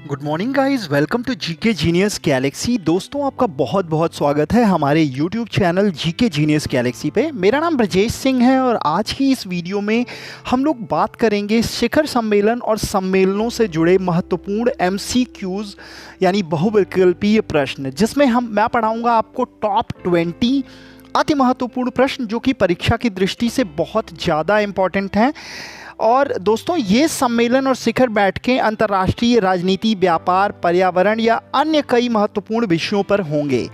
Good morning guys, welcome to GK Genius Galaxy. दोस्तों, आपका बहुत बहुत स्वागत है हमारे YouTube channel GK Genius Galaxy पे। मेरा नाम ब्रजेश सिंह है और आज की इस वीडियो में हम लोग बात करेंगे शिखर सम्मेलन और सम्मेलनों से जुड़े महत्वपूर्ण एमसीक्यूज़ यानी बहुविकल्पीय प्रश्न, जिसमें मैं पढ़ाऊँगा आपको टॉप 20 अति महत्वपूर्ण प्रश्न जो कि परीक्षा की दृष्टि से बहुत ज़्यादा इम्पॉर्टेंट हैं। और दोस्तों, ये सम्मेलन और शिखर बैठकें अंतर्राष्ट्रीय राजनीति, व्यापार, पर्यावरण या अन्य कई महत्वपूर्ण विषयों पर होंगे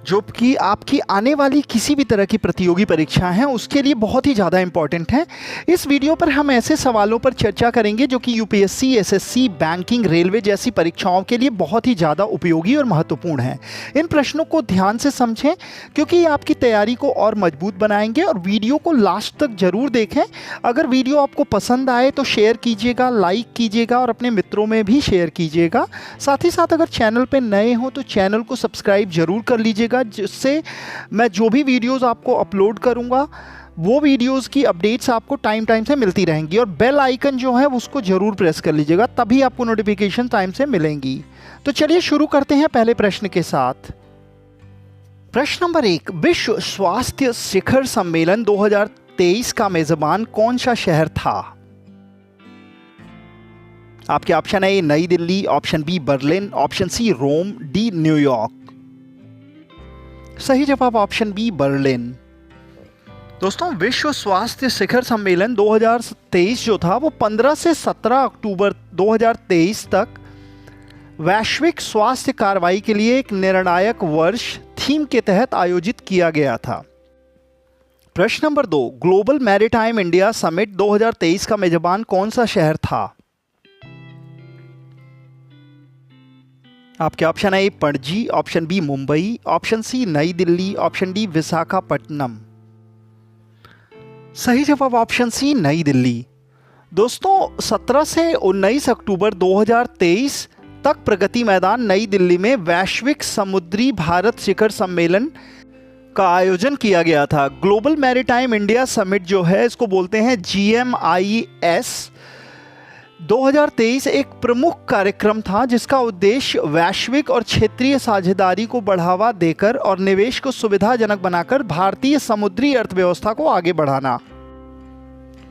जो कि आपकी आने वाली किसी भी तरह की प्रतियोगी परीक्षा हैं उसके लिए बहुत ही ज़्यादा इम्पॉर्टेंट हैं। इस वीडियो पर हम ऐसे सवालों पर चर्चा करेंगे जो कि यूपीएससी, एसएससी, बैंकिंग, रेलवे जैसी परीक्षाओं के लिए बहुत ही ज़्यादा उपयोगी और महत्वपूर्ण हैं। इन प्रश्नों को ध्यान से समझें क्योंकि ये आपकी तैयारी को और मजबूत बनाएंगे। और वीडियो को लास्ट तक ज़रूर देखें। अगर वीडियो आपको पसंद आए तो शेयर कीजिएगा, लाइक कीजिएगा और अपने मित्रों में भी शेयर कीजिएगा। साथ ही साथ अगर चैनल पर नए हो तो चैनल को सब्सक्राइब ज़रूर कर लीजिएगा, जिससे मैं जो भी वीडियोस आपको अपलोड करूंगा वो वीडियोस की अपडेट्स आपको टाइम से मिलती रहेंगी। और बेल आइकन जो है उसको ज़रूर प्रेस कर लीजिएगा, तभी आपको नोटिफिकेशन टाइम से मिलेंगी। तो चलिए शुरू करते हैं पहले प्रश्न के साथ। प्रश्न नंबर 1, विश्व स्वास्थ्य शिखर सम्मेलन 2023 का मेजबान कौन सा शहर था? आपके ऑप्शन है A Nai Delhi, option B Berlin, option C Rome, D New York. सही जवाब ऑप्शन बी बर्लिन। दोस्तों, विश्व स्वास्थ्य शिखर सम्मेलन 2023 जो था वो 15 से 17 अक्टूबर 2023 तक वैश्विक स्वास्थ्य कार्रवाई के लिए एक निर्णायक वर्ष थीम के तहत आयोजित किया गया था। प्रश्न number 2, global maritime India summit 2023 का मेजबान कौन सा शहर था? आपके ऑप्शन है A Panaji, option B Mumbai, option C Nai Delhi, option D Visakhapatnam. सही जवाब ऑप्शन सी नई दिल्ली। दोस्तों, 17 से 19 अक्टूबर 2023 तक प्रगति मैदान नई दिल्ली में वैश्विक समुद्री भारत शिखर सम्मेलन का आयोजन किया गया था। ग्लोबल मैरीटाइम इंडिया समिट जो है इसको बोलते हैं GMIS 2023 एक प्रमुख कार्यक्रम था जिसका उद्देश्य वैश्विक और क्षेत्रीय साझेदारी को बढ़ावा देकर और निवेश को सुविधाजनक बनाकर भारतीय समुद्री अर्थव्यवस्था को आगे बढ़ाना।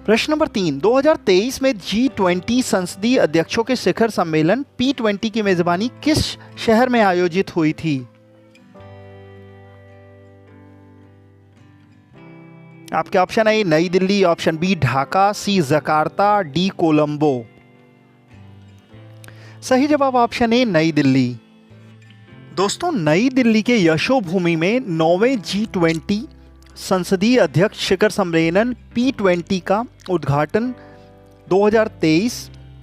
प्रश्न नंबर 3, 2023 में G20 संसदीय अध्यक्षों के शिखर सम्मेलन P20 की मेजबानी किस शहर में आयोजित हुई थी? आपके ऑप्शन है नई दिल्ली, ऑप्शन बी ढाका, सी जकार्ता, डी कोलंबो। सही जवाब ऑप्शन ए नई दिल्ली। दोस्तों, नई दिल्ली के यशोभूमि में 9वें G20 संसदीय अध्यक्ष शिखर सम्मेलन P20 का उद्घाटन 2023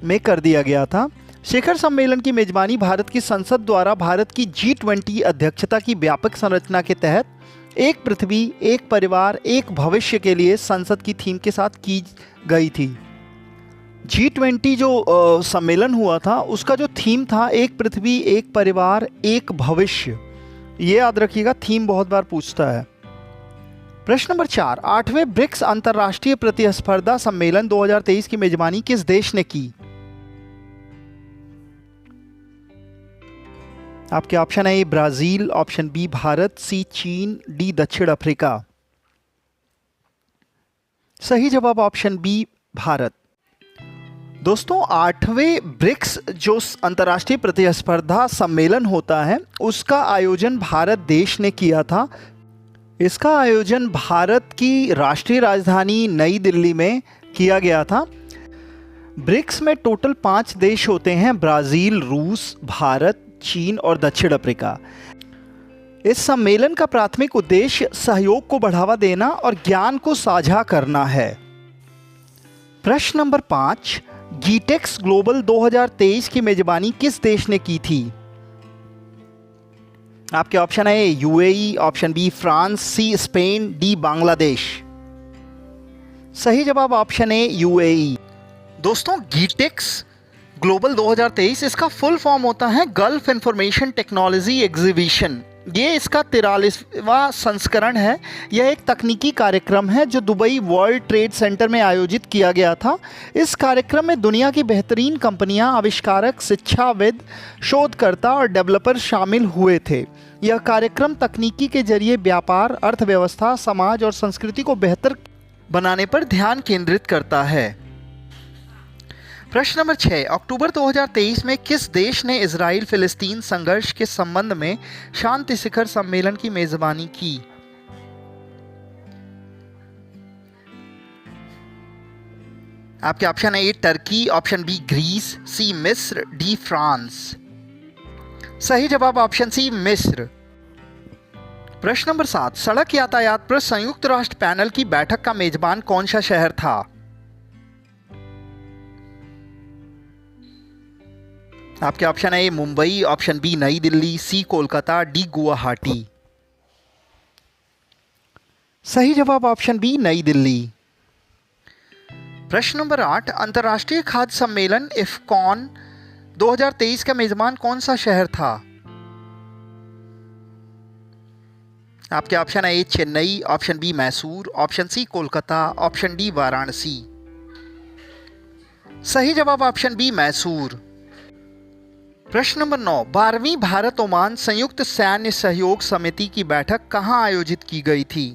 में कर दिया गया था। शिखर सम्मेलन की मेजबानी भारत की संसद द्वारा भारत की G20 अध्यक्षता की व्यापक संरचना के तहत एक पृथ्वी, एक परिवार, एक भविष्य के लिए संसद की थीम के साथ की गई थी। G20 जो सम्मेलन हुआ था उसका जो थीम था एक पृथ्वी, एक परिवार, एक भविष्य। ये याद रखिएगा, थीम बहुत बार पूछता है। प्रश्न नंबर 4, 8वें ब्रिक्स अंतर्राष्ट्रीय प्रतिस्पर्धा सम्मेलन 2023 की मेजबानी किस देश ने की? आपके ऑप्शन है A Brazil, option B Bharat, C चीन, डी दक्षिण अफ्रीका। सही जवाब ऑप्शन बी भारत। दोस्तों, 8वें ब्रिक्स जो अंतर्राष्ट्रीय प्रतिस्पर्धा सम्मेलन होता है उसका आयोजन भारत देश ने किया था। इसका आयोजन भारत की राष्ट्रीय राजधानी नई दिल्ली में किया गया था। ब्रिक्स में टोटल 5 देश होते हैं, ब्राज़ील, रूस, भारत, चीन और दक्षिण अफ्रीका। इस सम्मेलन का प्राथमिक उद्देश्य सहयोग को बढ़ावा देना और ज्ञान को साझा करना है। प्रश्न नंबर 5, GTEx ग्लोबल 2023 की मेजबानी किस देश ने की थी? आपके ऑप्शन है UAE, option B France, C Spain, D Bangladesh. सही जवाब ऑप्शन ए UAE। दोस्तों, GTEx ग्लोबल 2023 इसका फुल फॉर्म होता है गल्फ इंफॉर्मेशन टेक्नोलॉजी एग्जीबिशन। ये इसका 43वां संस्करण है। यह एक तकनीकी कार्यक्रम है जो दुबई वर्ल्ड ट्रेड सेंटर में आयोजित किया गया था। इस कार्यक्रम में दुनिया की बेहतरीन कंपनियां, आविष्कारक, शिक्षाविद, शोधकर्ता और डेवलपर शामिल हुए थे। यह कार्यक्रम तकनीकी के जरिए व्यापार, अर्थव्यवस्था, समाज और संस्कृति को बेहतर बनाने पर ध्यान केंद्रित करता है। प्रश्न नंबर 6, अक्टूबर 2023 में किस देश ने इजराइल फिलिस्तीन संघर्ष के संबंध में शांति शिखर सम्मेलन की मेजबानी की? आपके ऑप्शन है ए टर्की, ऑप्शन बी ग्रीस, सी मिस्र, डी फ्रांस। सही जवाब ऑप्शन सी मिस्र। प्रश्न नंबर 7, सड़क यातायात पर संयुक्त राष्ट्र पैनल की बैठक का मेजबान कौन सा शहर था? आपके ऑप्शन है ए मुंबई, ऑप्शन बी नई दिल्ली, सी कोलकाता, डी गुवाहाटी। सही जवाब ऑप्शन बी नई दिल्ली। प्रश्न नंबर 8, अंतर्राष्ट्रीय खाद्य सम्मेलन इफ्कॉन 2023 का मेजबान कौन सा शहर था? आपके ऑप्शन है A Chennai, option B Mysore, option C Kolkata, option D Varanasi. सही जवाब ऑप्शन बी मैसूर। प्रश्न नंबर 9, 12वीं भारत ओमान संयुक्त सैन्य सहयोग समिति की बैठक कहां आयोजित की गई थी?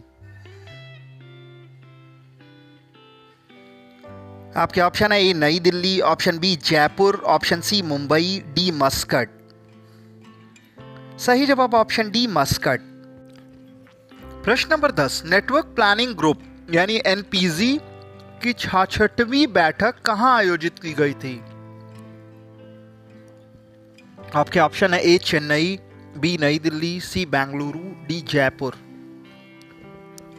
आपके ऑप्शन है A Nai Delhi, option B Jaipur, option C Mumbai, D Muscat. सही जवाब ऑप्शन डी मस्कट। प्रश्न नंबर 10, नेटवर्क प्लानिंग ग्रुप यानी एनपीजी की 66वीं बैठक कहां आयोजित की गई थी? आपके ऑप्शन है ए चेन्नई, बी नई दिल्ली, सी बेंगलुरु, डी जयपुर।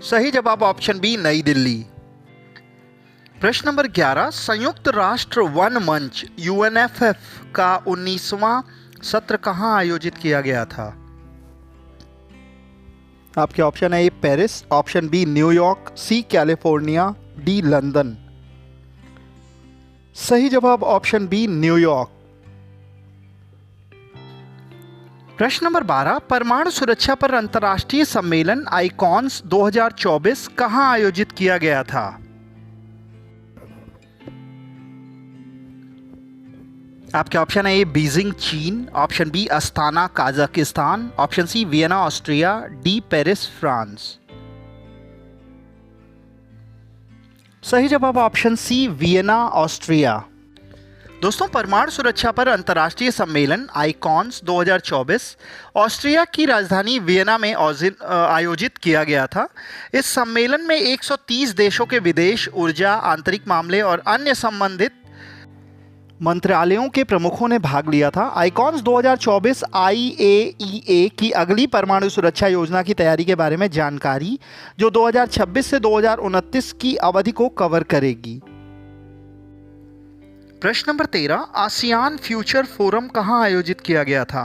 सही जवाब ऑप्शन बी नई दिल्ली। प्रश्न नंबर 11, संयुक्त राष्ट्र वन मंच यूएनएफएफ का 19वां सत्र कहां आयोजित किया गया था? आपके ऑप्शन है ए पेरिस, ऑप्शन बी न्यूयॉर्क, सी कैलिफोर्निया, डी लंदन। सही जवाब ऑप्शन बी न्यूयॉर्क। प्रश्न नंबर 12, परमाणु सुरक्षा पर अंतर्राष्ट्रीय सम्मेलन आइकॉन्स 2024 कहां आयोजित किया गया था? आपके ऑप्शन है ए बीजिंग चीन, option B Astana Kazakhstan, option C Vienna Austria, D Paris France. सही जवाब ऑप्शन सी वियना ऑस्ट्रिया। दोस्तों, परमाणु सुरक्षा पर अंतर्राष्ट्रीय सम्मेलन आइकॉन्स 2024 ऑस्ट्रिया की राजधानी वियना में आयोजित किया गया था। इस सम्मेलन में 130 देशों के विदेश, ऊर्जा, आंतरिक मामले और अन्य संबंधित मंत्रालयों के प्रमुखों ने भाग लिया था। आइकॉन्स 2024 IAEA की अगली परमाणु सुरक्षा योजना की तैयारी के बारे में जानकारी, जो 2026 से 2029 की अवधि को कवर करेगी। प्रश्न नंबर 13, आसियान फ्यूचर फोरम कहां आयोजित किया गया था?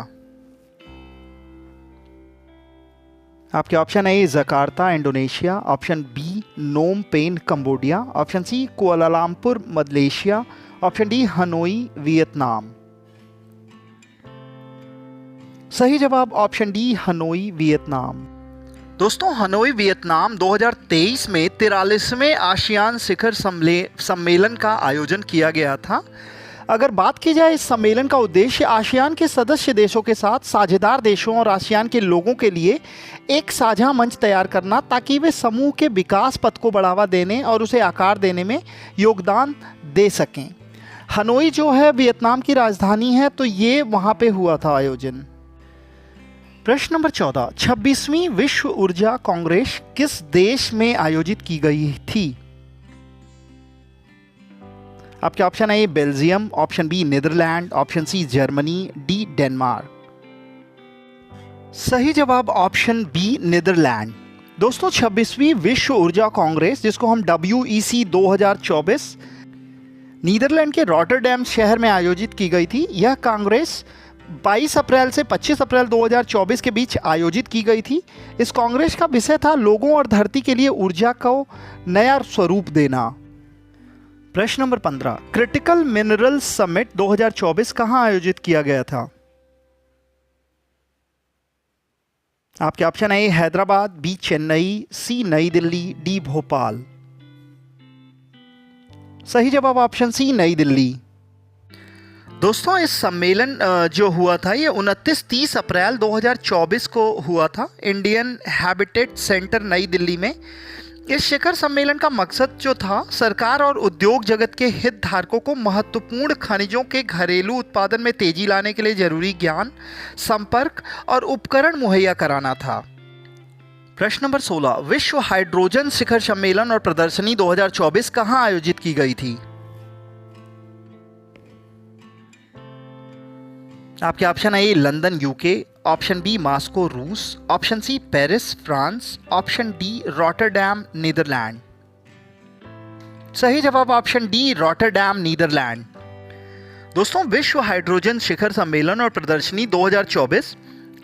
आपके ऑप्शन है A Jakarta Indonesia, option B Phnom Penh Cambodia, option C Kuala Lumpur Malaysia, option D Hanoi Vietnam. सही जवाब ऑप्शन डी हनोई वियतनाम। दोस्तों, हनोई वियतनाम 2023 में 43वें आसियान शिखर सम्मेलन का आयोजन किया गया था। अगर बात की जाए, इस सम्मेलन का उद्देश्य आसियान के सदस्य देशों के साथ साझेदार देशों और आसियान के लोगों के लिए एक साझा मंच तैयार करना, ताकि वे समूह के विकास पथ को बढ़ावा देने और उसे आकार देने में योगदान दे सकें। हनोई जो है वियतनाम की राजधानी है, तो ये वहाँ पे हुआ था आयोजन। प्रश्न नंबर 14, 26वीं विश्व ऊर्जा कांग्रेस किस देश में आयोजित की गई थी? आपके ऑप्शन है A Belgium, option B Netherland, option C Germany, D Denmark. सही जवाब ऑप्शन बी नीदरलैंड। दोस्तों, 26वीं विश्व ऊर्जा कांग्रेस, जिसको हम WEC 2024 नीदरलैंड के रॉटरडैम शहर में आयोजित की गई थी। यह कांग्रेस 22 अप्रैल से 25 अप्रैल 2024 के बीच आयोजित की गई थी। इस कांग्रेस का विषय था लोगों और धरती के लिए ऊर्जा को नया स्वरूप देना। प्रश्न नंबर 15, क्रिटिकल मिनरल समिट 2024 कहां आयोजित किया गया था? आपके ऑप्शन है ए हैदराबाद, बी चेन्नई, सी नई दिल्ली, डी भोपाल। सही जवाब ऑप्शन सी नई दिल्ली। दोस्तों इस सम्मेलन जो हुआ था ये 29-30 अप्रैल 2024 को हुआ था इंडियन हैबिटेट सेंटर नई दिल्ली में। इस शिखर सम्मेलन का मकसद जो था सरकार और उद्योग जगत के हितधारकों को महत्वपूर्ण खनिजों के घरेलू उत्पादन में तेजी लाने के लिए जरूरी ज्ञान, संपर्क और उपकरण मुहैया कराना था। प्रश्न नंबर 16, विश्व हाइड्रोजन शिखर सम्मेलन और प्रदर्शनी 2024 कहां आयोजित की गई थी? आपके ऑप्शन है A London UK, option B Moscow रूस, option C Paris France, option D Rotterdam Netherland. सही जवाब ऑप्शन डी रॉटरडैम नीदरलैंड। दोस्तों विश्व हाइड्रोजन शिखर सम्मेलन और प्रदर्शनी 2024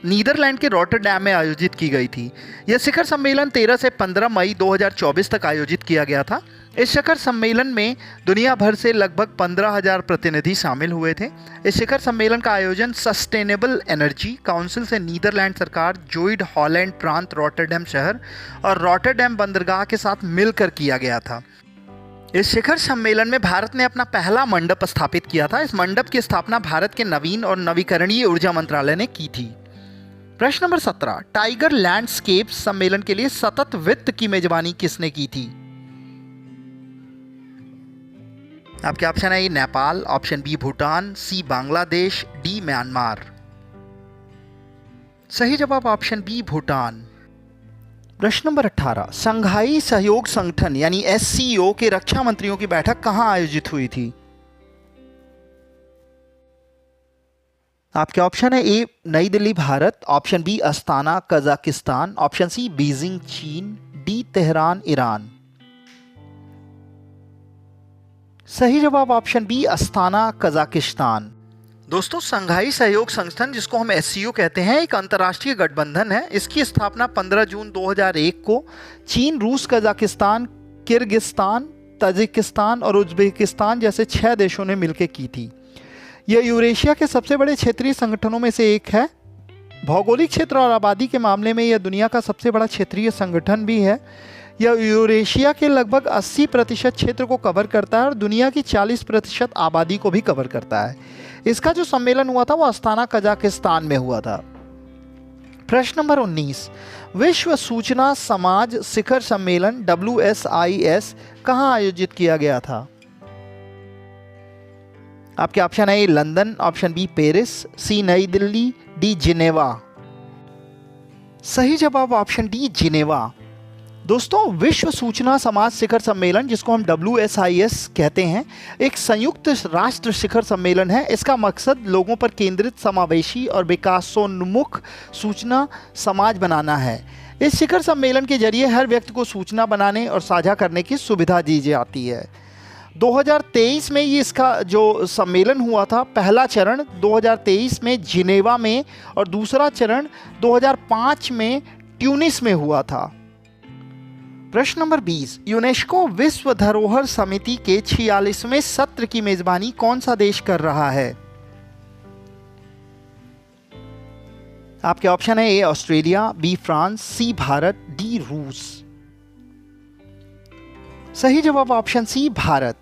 नीदरलैंड के रॉटरडैम में आयोजित की गई थी। यह शिखर सम्मेलन 13 से 15 मई 2024 तक आयोजित किया गया था। इस शिखर सम्मेलन में दुनिया भर से लगभग 15,000 प्रतिनिधि शामिल हुए थे। इस शिखर सम्मेलन का आयोजन सस्टेनेबल एनर्जी काउंसिल से नीदरलैंड सरकार, जोइड हॉलैंड प्रांत रॉटरडैम शहर और रॉटरडैम बंदरगाह के साथ मिलकर किया गया था। इस शिखर सम्मेलन में भारत ने अपना पहला मंडप स्थापित किया था। इस मंडप की स्थापना भारत के नवीन और नवीकरणीय ऊर्जा मंत्रालय ने की थी। प्रश्न नंबर 17, टाइगर लैंडस्केप सम्मेलन के लिए सतत वित्त की मेजबानी किसने की थी? आपके ऑप्शन है नेपाल, ऑप्शन बी भूटान, सी बांग्लादेश, डी म्यांमार। सही जवाब ऑप्शन बी भूटान। प्रश्न नंबर 18, संघाई सहयोग संगठन यानी एससीओ के रक्षा मंत्रियों की बैठक कहां आयोजित हुई थी? आपके ऑप्शन है A Nai Delhi Bharat, option B Astana Kazakhstan, option C Beijing चीन, डी तेहरान ईरान। सही जवाब ऑप्शन बी अस्ताना कजाकिस्तान। दोस्तों संघाई सहयोग संगठन जिसको हम एससीओ कहते हैं एक अंतर्राष्ट्रीय गठबंधन है। इसकी स्थापना 15 जून 2001 को चीन, रूस, कजाकिस्तान, किर्गिस्तान, ताजिकिस्तान और उज्बेकिस्तान जैसे 6 देशों ने मिलकर की थी। यह यूरेशिया के सबसे बड़े क्षेत्रीय संगठनों में से एक है। भौगोलिक क्षेत्र और आबादी के मामले में यह दुनिया का सबसे बड़ा क्षेत्रीय संगठन भी है। यह यूरेशिया के लगभग 80% क्षेत्र को कवर करता है और दुनिया की 40% आबादी को भी कवर करता है। इसका जो सम्मेलन हुआ था वो अस्ताना कजाकिस्तान में हुआ था। प्रश्न नंबर 19, विश्व सूचना समाज शिखर सम्मेलन WSIS कहां आयोजित किया गया था? आपके ऑप्शन है लंदन, ऑप्शन बी पेरिस, सी नई दिल्ली, डी जिनेवा। सही जवाब ऑप्शन डी जिनेवा। दोस्तों विश्व सूचना समाज शिखर सम्मेलन जिसको हम WSIS कहते हैं एक संयुक्त राष्ट्र शिखर सम्मेलन है। इसका मकसद लोगों पर केंद्रित, समावेशी और विकासोन्मुख सूचना समाज बनाना है। इस शिखर सम्मेलन के जरिए हर व्यक्ति को सूचना बनाने और साझा करने की सुविधा दी जाती है। 2023 में ये इसका जो सम्मेलन हुआ था, पहला चरण 2023 में जिनेवा में और दूसरा चरण 2005 में ट्यूनिस में हुआ था। प्रश्न नंबर 20, यूनेस्को विश्व धरोहर समिति के 46वें सत्र की मेजबानी कौन सा देश कर रहा है? आपके ऑप्शन है A Australia, B France, C Bharat, D रूस। सही जवाब ऑप्शन सी भारत।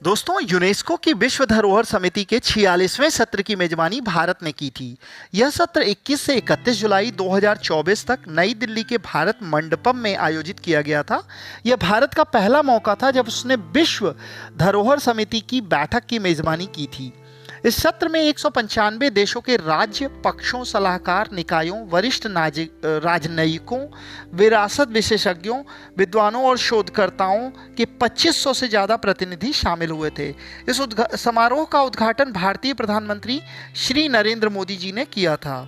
दोस्तों यूनेस्को की विश्व धरोहर समिति के 46वें सत्र की मेजबानी भारत ने की थी। यह सत्र 21 से 31 जुलाई 2024 तक नई दिल्ली के भारत मंडपम में आयोजित किया गया था। यह भारत का पहला मौका था जब उसने विश्व धरोहर समिति की बैठक की मेजबानी की थी। इस सत्र में 195 देशों के राज्य, पक्षों, सलाहकार निकायों, वरिष्ठ राजनयिकों, विरासत विशेषज्ञों, विद्वानों और शोधकर्ताओं के 2500 से ज़्यादा प्रतिनिधि शामिल हुए थे। इस समारोह का उद्घाटन भारतीय प्रधानमंत्री श्री नरेंद्र मोदी जी ने किया था।